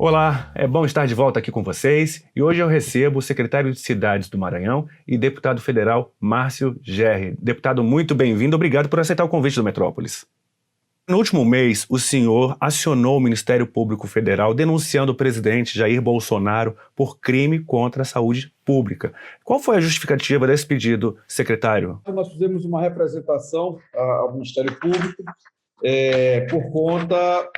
Olá, é bom estar de volta aqui com vocês e hoje eu recebo o secretário de Cidades do Maranhão e deputado federal Márcio Gerri. Deputado, muito bem-vindo, obrigado por aceitar o convite do Metrópolis. No último mês, o senhor acionou o Ministério Público Federal denunciando o presidente Jair Bolsonaro por crime contra a saúde pública. Qual foi a justificativa desse pedido, secretário? Nós fizemos uma representação ao Ministério Público por conta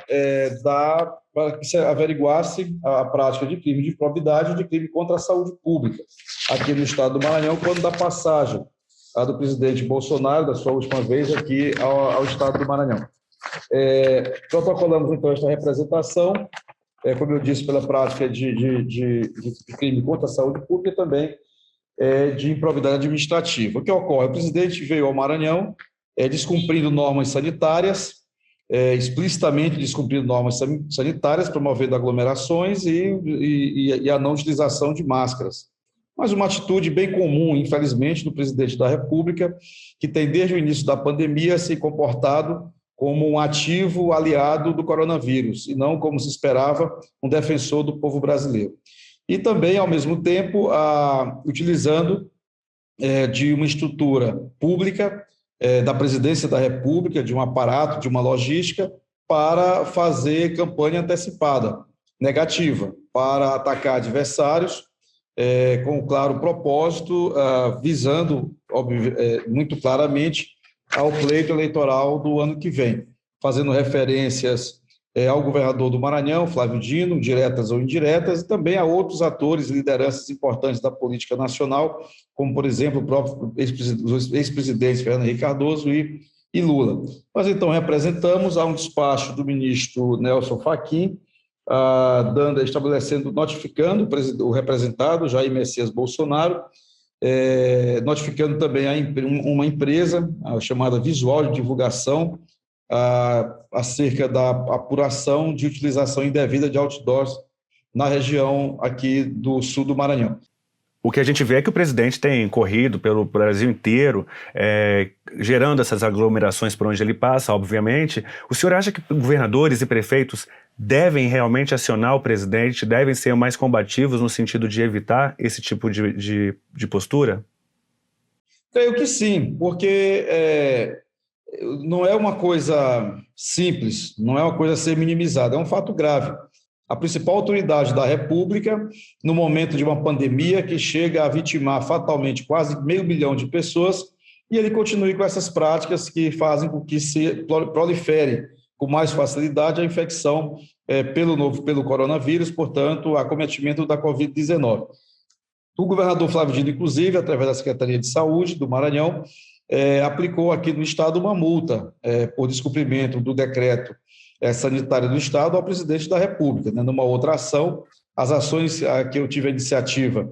para que se averiguasse a prática de crime de improbidade e de crime contra a saúde pública aqui no estado do Maranhão, quando da passagem do presidente Bolsonaro, da sua última vez aqui ao estado do Maranhão. Protocolamos, então, esta representação, como eu disse, pela prática de crime contra a saúde pública e também de improbidade administrativa. O que ocorre? O presidente veio ao Maranhão descumprindo normas sanitárias, explicitamente descumprindo normas sanitárias, promovendo aglomerações e a não utilização de máscaras. Mas uma atitude bem comum, infelizmente, do presidente da República, que tem, desde o início da pandemia, se comportado como um ativo aliado do coronavírus, e não, como se esperava, um defensor do povo brasileiro. E também, ao mesmo tempo, utilizando de uma estrutura pública, da Presidência da República, de um aparato, de uma logística, para fazer campanha antecipada, negativa, para atacar adversários, com um claro propósito, visando, muito claramente, ao pleito eleitoral do ano que vem, fazendo referências ao governador do Maranhão, Flávio Dino, diretas ou indiretas, e também a outros atores e lideranças importantes da política nacional, como, por exemplo, o próprio ex-presidente Fernando Henrique Cardoso e Lula. Nós, então, representamos a um despacho do ministro Nelson Fachin, notificando o representado, Jair Messias Bolsonaro, notificando também uma empresa chamada Visual de Divulgação, acerca da apuração de utilização indevida de outdoors na região aqui do sul do Maranhão. O que a gente vê é que o presidente tem corrido pelo Brasil inteiro, gerando essas aglomerações por onde ele passa, obviamente. O senhor acha que governadores e prefeitos devem realmente acionar o presidente, devem ser mais combativos no sentido de evitar esse tipo de postura? Creio que sim, porque não é uma coisa simples, não é uma coisa a ser minimizada, é um fato grave. A principal autoridade da República, no momento de uma pandemia que chega a vitimar fatalmente quase 500 mil de pessoas, e ele continue com essas práticas que fazem com que se prolifere com mais facilidade a infecção pelo coronavírus, portanto, o acometimento da Covid-19. O governador Flávio Dino, inclusive, através da Secretaria de Saúde do Maranhão, aplicou aqui no estado uma multa por descumprimento do decreto sanitário do estado ao presidente da República. Numa outra ação, as ações que eu tive a iniciativa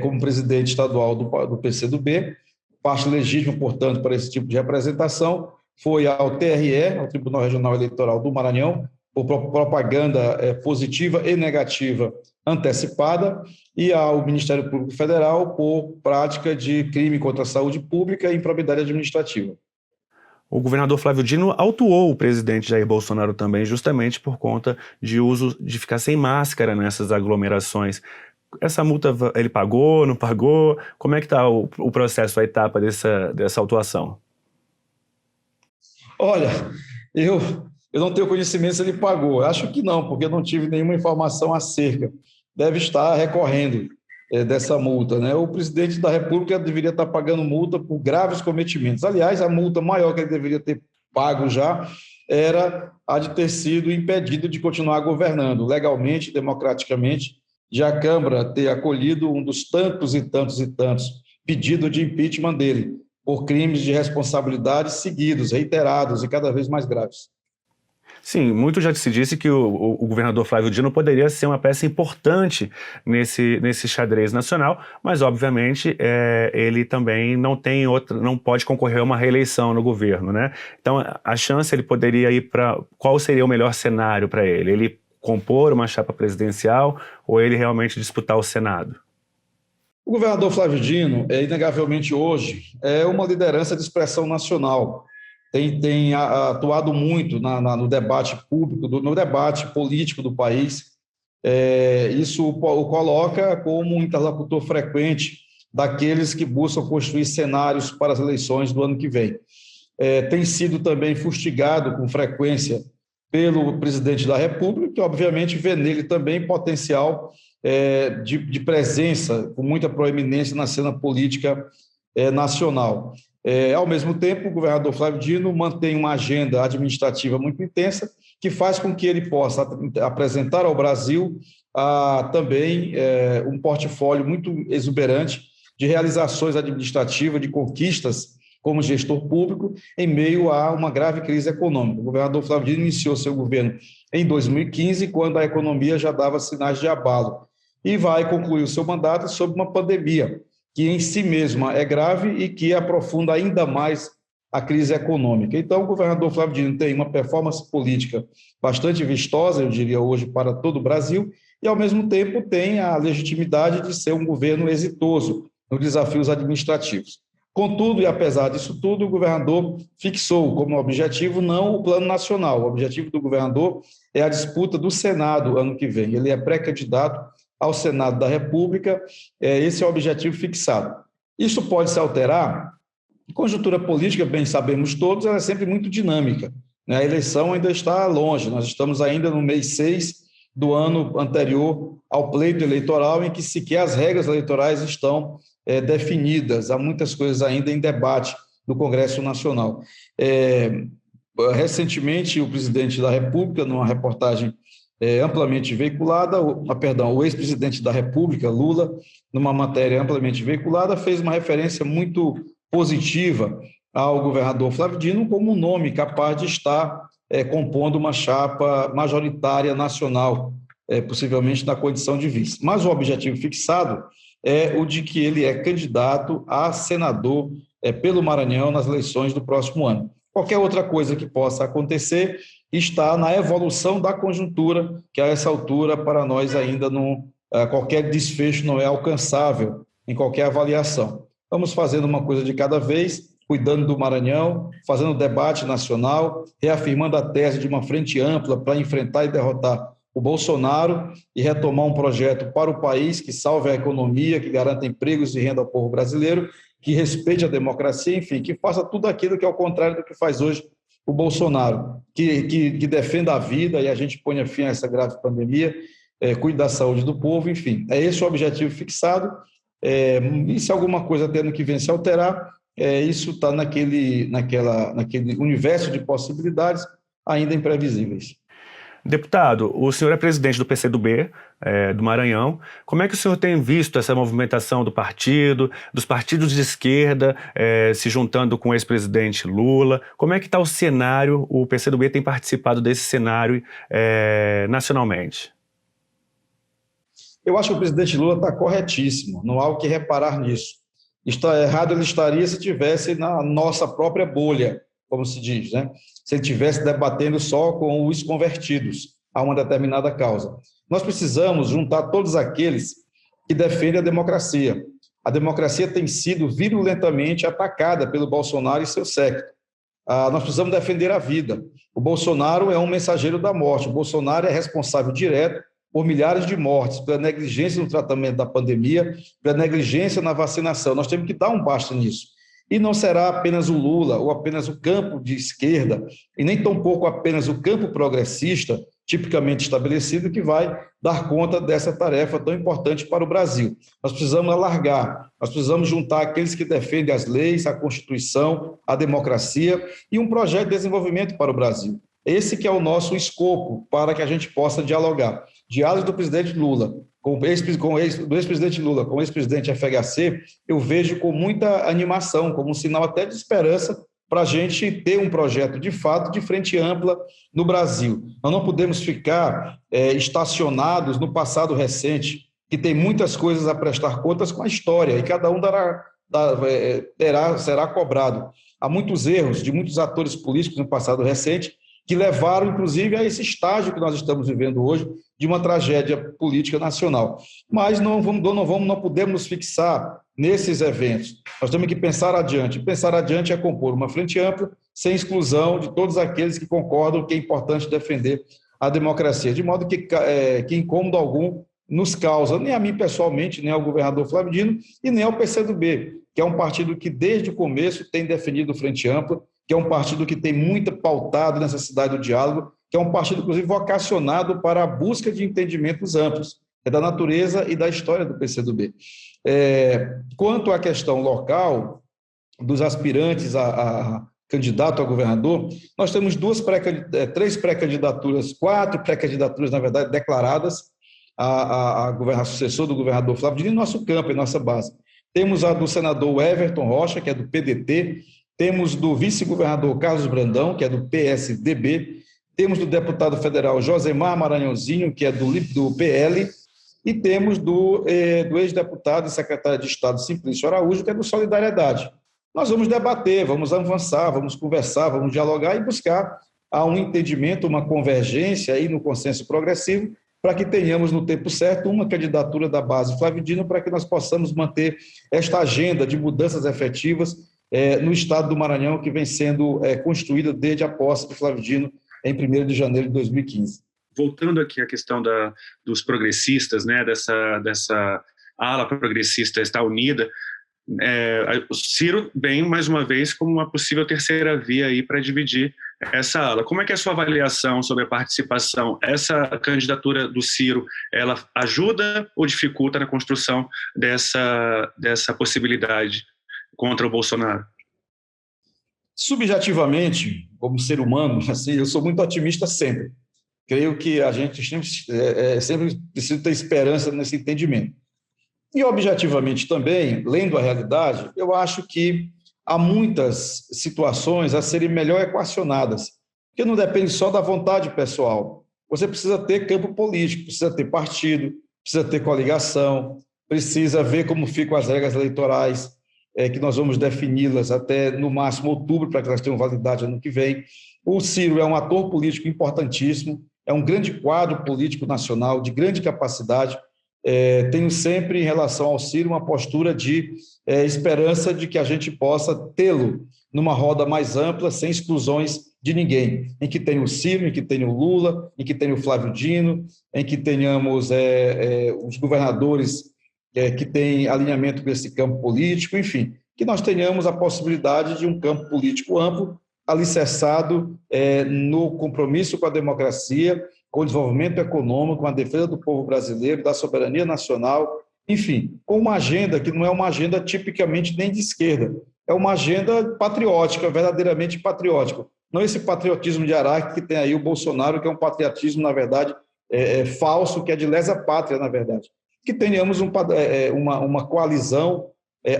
como presidente estadual do PCdoB, parte legítima, portanto, para esse tipo de representação, foi ao TRE, ao Tribunal Regional Eleitoral do Maranhão, por propaganda positiva e negativa antecipada, e ao Ministério Público Federal por prática de crime contra a saúde pública e improbidade administrativa. O governador Flávio Dino autuou o presidente Jair Bolsonaro também, justamente por conta de uso de ficar sem máscara nessas aglomerações. Essa multa ele pagou, não pagou? Como é que está o processo, a etapa dessa autuação? Olha, eu não tenho conhecimento se ele pagou. Acho que não, porque eu não tive nenhuma informação acerca. Deve estar recorrendo dessa multa, né? O presidente da República deveria estar pagando multa por graves cometimentos. Aliás, a multa maior que ele deveria ter pago já era a de ter sido impedido de continuar governando legalmente, democraticamente, de a Câmara ter acolhido um dos tantos e tantos e tantos pedidos de impeachment dele, por crimes de responsabilidade seguidos, reiterados e cada vez mais graves. Sim, muito já se disse que o governador Flávio Dino poderia ser uma peça importante nesse xadrez nacional, mas obviamente ele também não pode concorrer a uma reeleição no governo, né? Então a chance ele poderia ir para qual seria o melhor cenário para ele? Ele compor uma chapa presidencial ou ele realmente disputar o Senado? O governador Flávio Dino, inegavelmente hoje, é uma liderança de expressão nacional. Tem atuado muito no debate público, no debate político do país, Isso o coloca como um interlocutor frequente daqueles que buscam construir cenários para as eleições do ano que vem. Tem sido também fustigado com frequência pelo presidente da República, que obviamente vê nele também potencial de presença com muita proeminência na cena política nacional. Ao mesmo tempo, o governador Flávio Dino mantém uma agenda administrativa muito intensa, que faz com que ele possa apresentar ao Brasil também um portfólio muito exuberante de realizações administrativas, de conquistas como gestor público, em meio a uma grave crise econômica. O governador Flávio Dino iniciou seu governo em 2015, quando a economia já dava sinais de abalo, e vai concluir o seu mandato sob uma pandemia, que em si mesma é grave e que aprofunda ainda mais a crise econômica. Então, o governador Flávio Dino tem uma performance política bastante vistosa, eu diria hoje, para todo o Brasil, e, ao mesmo tempo, tem a legitimidade de ser um governo exitoso nos desafios administrativos. Contudo, e apesar disso tudo, o governador fixou como objetivo não o plano nacional. O objetivo do governador é a disputa do Senado ano que vem. Ele é pré-candidato ao Senado da República, esse é o objetivo fixado. Isso pode se alterar. A conjuntura política, bem sabemos todos, ela é sempre muito dinâmica, né? A eleição ainda está longe, nós estamos ainda no mês 6 do ano anterior ao pleito eleitoral, em que sequer as regras eleitorais estão definidas, há muitas coisas ainda em debate no Congresso Nacional. Recentemente, o presidente da República, numa reportagem amplamente veiculada, o ex-presidente da República, Lula, numa matéria amplamente veiculada, fez uma referência muito positiva ao governador Flávio Dino como um nome capaz de estar compondo uma chapa majoritária nacional, possivelmente na condição de vice. Mas o objetivo fixado é o de que ele é candidato a senador pelo Maranhão nas eleições do próximo ano. Qualquer outra coisa que possa acontecer está na evolução da conjuntura, que a essa altura, para nós, ainda não, qualquer desfecho não é alcançável em qualquer avaliação. Vamos fazendo uma coisa de cada vez, cuidando do Maranhão, fazendo debate nacional, reafirmando a tese de uma frente ampla para enfrentar e derrotar o Bolsonaro e retomar um projeto para o país que salve a economia, que garanta empregos e renda ao povo brasileiro, que respeite a democracia, enfim, que faça tudo aquilo que é o contrário do que faz hoje o Bolsonaro, que defenda a vida e a gente ponha fim a essa grave pandemia, cuide da saúde do povo, enfim. É esse o objetivo fixado, e se alguma coisa tendo que vir se alterar, isso está naquele universo de possibilidades ainda imprevisíveis. Deputado, o senhor é presidente do PCdoB, do Maranhão. Como é que o senhor tem visto essa movimentação do partido, dos partidos de esquerda se juntando com o ex-presidente Lula? Como é que está o cenário? O PCdoB tem participado desse cenário nacionalmente? Eu acho que o presidente Lula está corretíssimo, não há o que reparar nisso. Está errado ele estaria se estivesse na nossa própria bolha, como se diz, né? Se ele estivesse debatendo só com os convertidos a uma determinada causa. Nós precisamos juntar todos aqueles que defendem a democracia. A democracia tem sido virulentamente atacada pelo Bolsonaro e seu séquito. Nós precisamos defender a vida. O Bolsonaro é um mensageiro da morte. O Bolsonaro é responsável direto por milhares de mortes, pela negligência no tratamento da pandemia, pela negligência na vacinação. Nós temos que dar um basta nisso. E não será apenas o Lula ou apenas o campo de esquerda, e nem tampouco apenas o campo progressista, tipicamente estabelecido, que vai dar conta dessa tarefa tão importante para o Brasil. Nós precisamos alargar, nós precisamos juntar aqueles que defendem as leis, a Constituição, a democracia e um projeto de desenvolvimento para o Brasil. Esse que é o nosso escopo para que a gente possa dialogar. Diálogo do presidente Lula do ex-presidente Lula com o ex-presidente FHC, eu vejo com muita animação, como um sinal até de esperança para a gente ter um projeto de fato de frente ampla no Brasil. Nós não podemos ficar estacionados no passado recente, que tem muitas coisas a prestar contas com a história, e cada um será cobrado. Há muitos erros de muitos atores políticos no passado recente que levaram, inclusive, a esse estágio que nós estamos vivendo hoje, de uma tragédia política nacional. Mas não podemos nos fixar nesses eventos. Nós temos que pensar adiante. Pensar adiante é compor uma frente ampla, sem exclusão de todos aqueles que concordam que é importante defender à democracia, de modo que incômodo algum nos causa, nem a mim pessoalmente, nem ao governador Flávio Dino e nem ao PCdoB, que é um partido que desde o começo tem definido Frente Ampla, que é um partido que tem muito pautado nessa necessidade do diálogo, que é um partido, inclusive, vocacionado para a busca de entendimentos amplos, é da natureza e da história do PCdoB. Quanto à questão local, dos aspirantes a candidato a governador, nós temos três pré-candidaturas, quatro pré-candidaturas, na verdade, declaradas a sucessor do governador Flávio Dino em nosso campo, em nossa base. Temos a do senador Everton Rocha, que é do PDT, temos do vice-governador Carlos Brandão, que é do PSDB, temos do deputado federal Josemar Maranhãozinho, que é do PL, e temos do ex-deputado e secretário de Estado Simplício Araújo, que é do Solidariedade. Nós vamos debater, vamos avançar, vamos conversar, vamos dialogar e buscar um entendimento, uma convergência aí no consenso progressivo, para que tenhamos no tempo certo uma candidatura da base Flávio Dino, para que nós possamos manter esta agenda de mudanças efetivas no estado do Maranhão, que vem sendo construída desde a posse de Flávio Dino em 1º de janeiro de 2015. Voltando aqui à questão dos progressistas, né, dessa ala progressista está unida, o Ciro vem, mais uma vez, como uma possível terceira via aí para dividir essa ala. Como é que é a sua avaliação sobre a participação? Essa candidatura do Ciro, ela ajuda ou dificulta na construção dessa possibilidade contra o Bolsonaro? Subjetivamente, como ser humano, assim, eu sou muito otimista sempre. Creio que a gente sempre precisa ter esperança nesse entendimento. E, objetivamente também, lendo a realidade, eu acho que há muitas situações a serem melhor equacionadas, porque não depende só da vontade pessoal. Você precisa ter campo político, precisa ter partido, precisa ter coligação, precisa ver como ficam as regras eleitorais, que nós vamos defini-las até, no máximo, outubro, para que elas tenham validade ano que vem. O Ciro é um ator político importantíssimo, é um grande quadro político nacional, de grande capacidade. Tenho sempre, em relação ao Ciro, uma postura de esperança de que a gente possa tê-lo numa roda mais ampla, sem exclusões de ninguém, em que tenha o Ciro, em que tenha o Lula, em que tenha o Flávio Dino, em que tenhamos os governadores que têm alinhamento com esse campo político, enfim, que nós tenhamos a possibilidade de um campo político amplo, alicerçado no compromisso com a democracia, com o desenvolvimento econômico, com a defesa do povo brasileiro, da soberania nacional, enfim, com uma agenda que não é uma agenda tipicamente nem de esquerda, é uma agenda patriótica, verdadeiramente patriótica. Não esse patriotismo de Araque que tem aí o Bolsonaro, que é um patriotismo, na verdade, falso, que é de lesa pátria, na verdade. Que tenhamos uma coalizão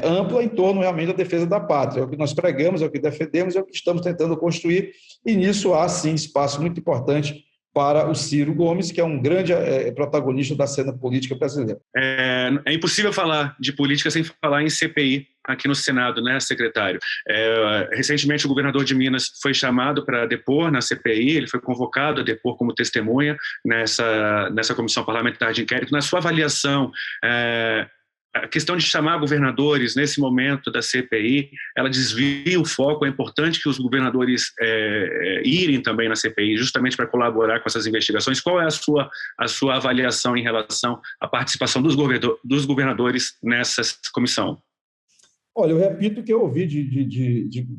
ampla em torno realmente da defesa da pátria. É o que nós pregamos, é o que defendemos, é o que estamos tentando construir, e nisso há, sim, espaço muito importante para o Ciro Gomes, que é um grande protagonista da cena política brasileira. É impossível falar de política sem falar em CPI aqui no Senado, né, secretário? Recentemente o governador de Minas foi chamado para depor na CPI, ele foi convocado a depor como testemunha nessa comissão parlamentar de inquérito. Na sua avaliação, a questão de chamar governadores nesse momento da CPI, ela desvia o foco, é importante que os governadores irem também na CPI, justamente para colaborar com essas investigações. Qual é a sua avaliação em relação à participação dos governadores nessa comissão? Olha, eu repito o que eu ouvi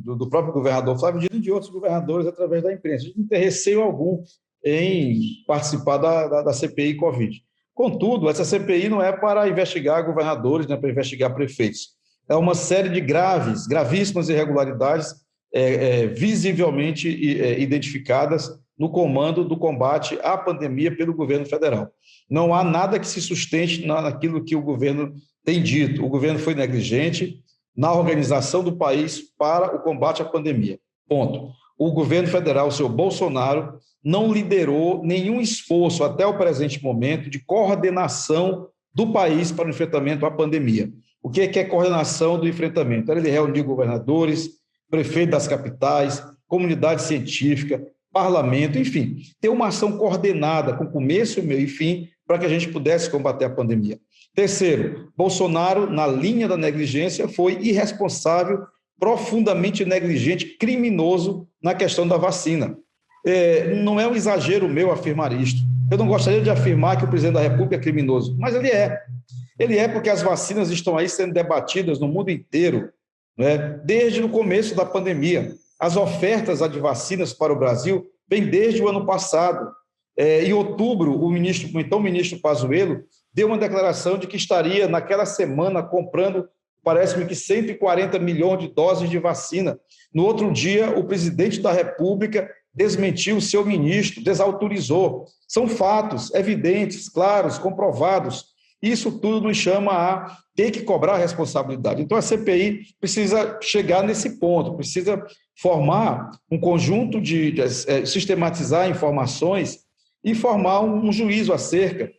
do próprio governador Flávio Dino e de outros governadores através da imprensa. Não tem receio algum em participar da CPI Covid. Contudo, essa CPI não é para investigar governadores, não é para investigar prefeitos. É uma série de gravíssimas irregularidades visivelmente identificadas no comando do combate à pandemia pelo governo federal. Não há nada que se sustente naquilo que o governo tem dito. O governo foi negligente na organização do país para o combate à pandemia. Ponto. O governo federal, o senhor Bolsonaro, não liderou nenhum esforço até o presente momento de coordenação do país para o enfrentamento à pandemia. O que é coordenação do enfrentamento? Ele reuniu governadores, prefeitos das capitais, comunidade científica, parlamento, enfim, ter uma ação coordenada, com começo, meio e fim, para que a gente pudesse combater a pandemia. Terceiro, Bolsonaro, na linha da negligência, foi irresponsável, profundamente negligente, criminoso na questão da vacina. Não é um exagero meu afirmar isto. Eu não gostaria de afirmar que o presidente da República é criminoso, mas ele é. Ele é porque as vacinas estão aí sendo debatidas no mundo inteiro, né, desde o começo da pandemia. As ofertas de vacinas para o Brasil vêm desde o ano passado. Em outubro, o ministro Pazuello deu uma declaração de que estaria, naquela semana, comprando, parece-me que 140 milhões de doses de vacina. No outro dia, o presidente da República desmentiu o seu ministro, desautorizou. São fatos evidentes, claros, comprovados. Isso tudo nos chama a ter que cobrar a responsabilidade. Então, a CPI precisa chegar nesse ponto, precisa formar um conjunto sistematizar informações e formar um juízo acerca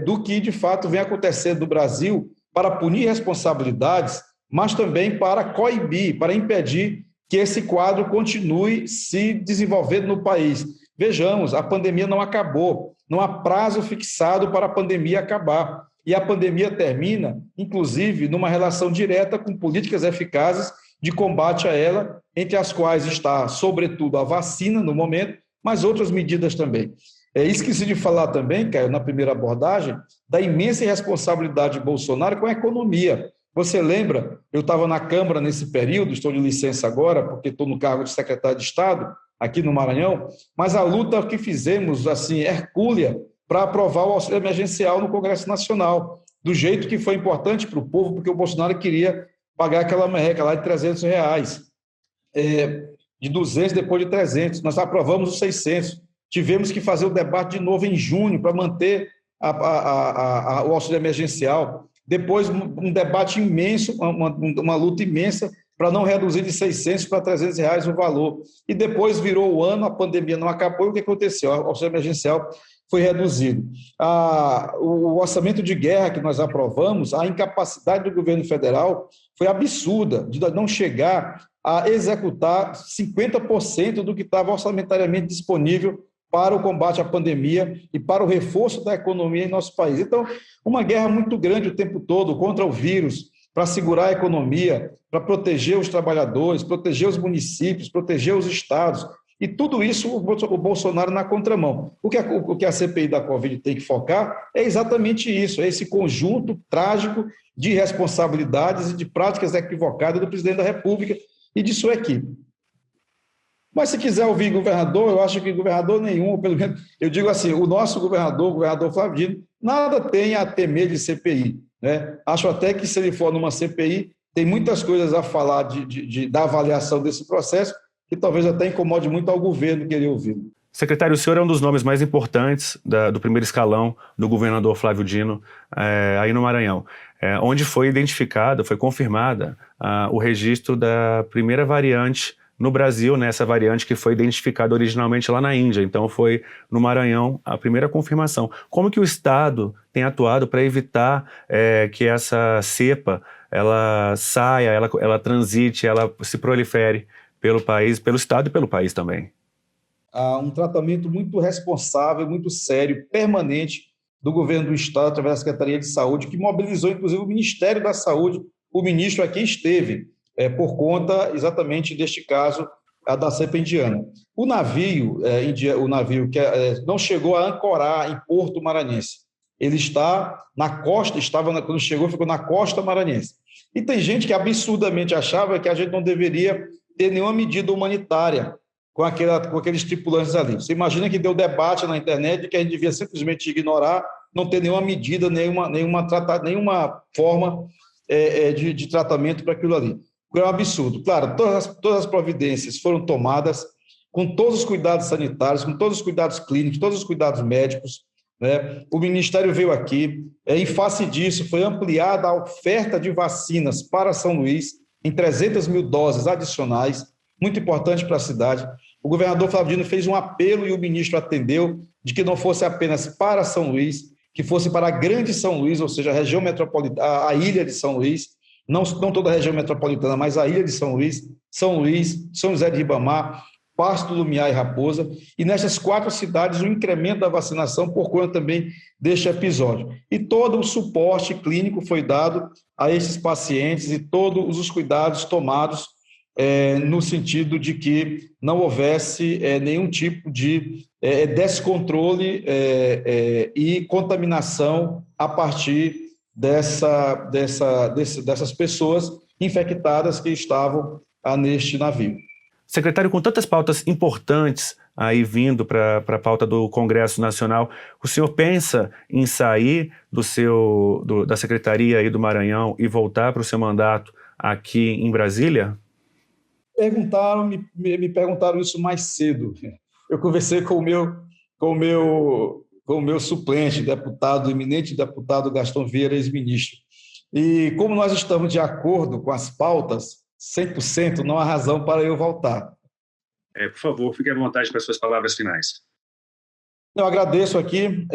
do que, de fato, vem acontecendo no Brasil para punir responsabilidades, mas também para coibir, para impedir que esse quadro continue se desenvolvendo no país. Vejamos, a pandemia não acabou, não há prazo fixado para a pandemia acabar. E a pandemia termina, inclusive, numa relação direta com políticas eficazes de combate a ela, entre as quais está, sobretudo, a vacina no momento, mas outras medidas também. Esqueci de falar também, Caio, na primeira abordagem, da imensa responsabilidade de Bolsonaro com a economia. Você lembra, eu estava na Câmara nesse período, estou de licença agora, porque estou no cargo de secretário de Estado, aqui no Maranhão, mas a luta que fizemos, assim, hercúlea, para aprovar o auxílio emergencial no Congresso Nacional, do jeito que foi importante para o povo, porque o Bolsonaro queria pagar aquela merreca lá de R$300, de 200 depois de 300, nós aprovamos os 600, tivemos que fazer o debate de novo em junho para manter o auxílio emergencial, depois um debate imenso, uma luta imensa para não reduzir de 600 para R$300 o valor, e depois virou o ano, a pandemia não acabou, e o que aconteceu? O auxílio emergencial foi reduzido. O orçamento de guerra que nós aprovamos, a incapacidade do governo federal foi absurda, de não chegar a executar 50% do que estava orçamentariamente disponível para o combate à pandemia e para o reforço da economia em nosso país. Então, uma guerra muito grande o tempo todo contra o vírus, para segurar a economia, para proteger os trabalhadores, proteger os municípios, proteger os estados. E tudo isso o Bolsonaro na contramão. O que a CPI da Covid tem que focar é exatamente isso, é esse conjunto trágico de responsabilidades e de práticas equivocadas do presidente da República e de sua equipe. Mas se quiser ouvir governador, eu acho que governador nenhum, pelo menos, eu digo assim, o nosso governador, o governador Flávio Dino, nada tem a temer de CPI, né? Acho até que se ele for numa CPI, tem muitas coisas a falar da avaliação desse processo, que talvez até incomode muito ao governo querer ouvir. Secretário, o senhor é um dos nomes mais importantes do primeiro escalão do governador Flávio Dino aí no Maranhão, onde foi identificada, foi confirmada o registro da primeira variante no Brasil, né, essa variante que foi identificada originalmente lá na Índia. Então foi no Maranhão a primeira confirmação. Como que o Estado tem atuado para evitar que essa cepa ela saia, ela transite, ela se prolifere pelo país, pelo Estado e pelo país também? Há um tratamento muito responsável, muito sério, permanente do governo do Estado, através da Secretaria de Saúde, que mobilizou, inclusive, o Ministério da Saúde, o ministro aqui esteve, por conta exatamente deste caso da cepa indiana. O navio que não chegou a ancorar em Porto Maranhense. Ele está na costa, quando chegou, ficou na costa maranhense. E tem gente que absurdamente achava que a gente não deveria ter nenhuma medida humanitária com aqueles tripulantes ali. Você imagina que deu debate na internet de que a gente devia simplesmente ignorar, não ter nenhuma medida, nenhuma forma de tratamento para aquilo ali. É um absurdo. Claro, todas as providências foram tomadas com todos os cuidados sanitários, com todos os cuidados clínicos, todos os cuidados médicos, né? O Ministério veio aqui, em face disso, foi ampliada a oferta de vacinas para São Luís, em 300 mil doses adicionais, muito importante para a cidade. O governador Flávio Dino fez um apelo e o ministro atendeu, de que não fosse apenas para São Luís, que fosse para a grande São Luís, ou seja, a região metropolitana, a ilha de São Luís, não toda a região metropolitana, mas a ilha de São Luís, São José de Ribamar, Pasto, Lumiar e Raposa, e nessas 4 cidades o incremento da vacinação por conta também deste episódio. E todo o suporte clínico foi dado a esses pacientes e todos os cuidados tomados no sentido de que não houvesse nenhum tipo de descontrole e contaminação a partir dessas pessoas infectadas que estavam neste navio. Secretário, com tantas pautas importantes aí vindo para a pauta do Congresso Nacional, o senhor pensa em sair da Secretaria aí do Maranhão e voltar para o seu mandato aqui em Brasília? Me perguntaram isso mais cedo. Eu conversei com o meu suplente, eminente deputado Gaston Vieira, ex-ministro. E como nós estamos de acordo com as pautas, 100%, não há razão para eu voltar. Por favor, fique à vontade para as suas palavras finais. Eu agradeço aqui.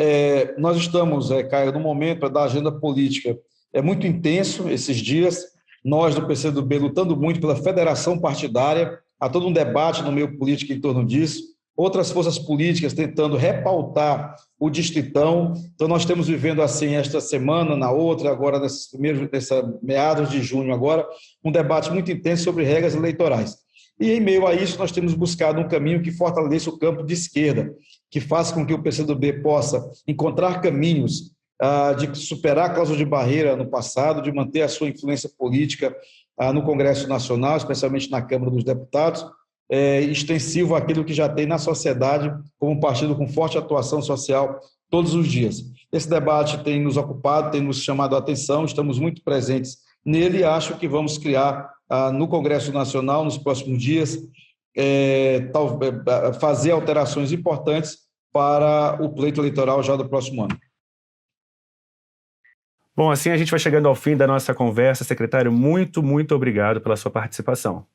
Nós estamos, Caio, num momento da agenda política muito intenso esses dias. Nós, do PCdoB, lutando muito pela federação partidária. Há todo um debate no meio político em torno disso. Outras forças políticas tentando repautar o distritão. Então, nós estamos vivendo assim, esta semana, na outra, agora, meados de junho, agora, um debate muito intenso sobre regras eleitorais. E, em meio a isso, nós temos buscado um caminho que fortaleça o campo de esquerda, que faça com que o PCdoB possa encontrar caminhos de superar a cláusula de barreira no passado, de manter a sua influência política no Congresso Nacional, especialmente na Câmara dos Deputados, extensivo àquilo que já tem na sociedade, como um partido com forte atuação social todos os dias. Esse debate tem nos ocupado, tem nos chamado a atenção, estamos muito presentes nele e acho que vamos criar no Congresso Nacional, nos próximos dias, fazer alterações importantes para o pleito eleitoral já do próximo ano. Bom, assim a gente vai chegando ao fim da nossa conversa. Secretário, muito, muito obrigado pela sua participação.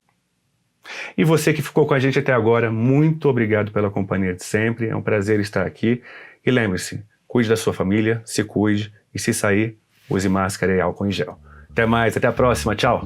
E você que ficou com a gente até agora, muito obrigado pela companhia de sempre. É um prazer estar aqui. E lembre-se, cuide da sua família, se cuide e se sair, use máscara e álcool em gel. Até mais, até a próxima. Tchau.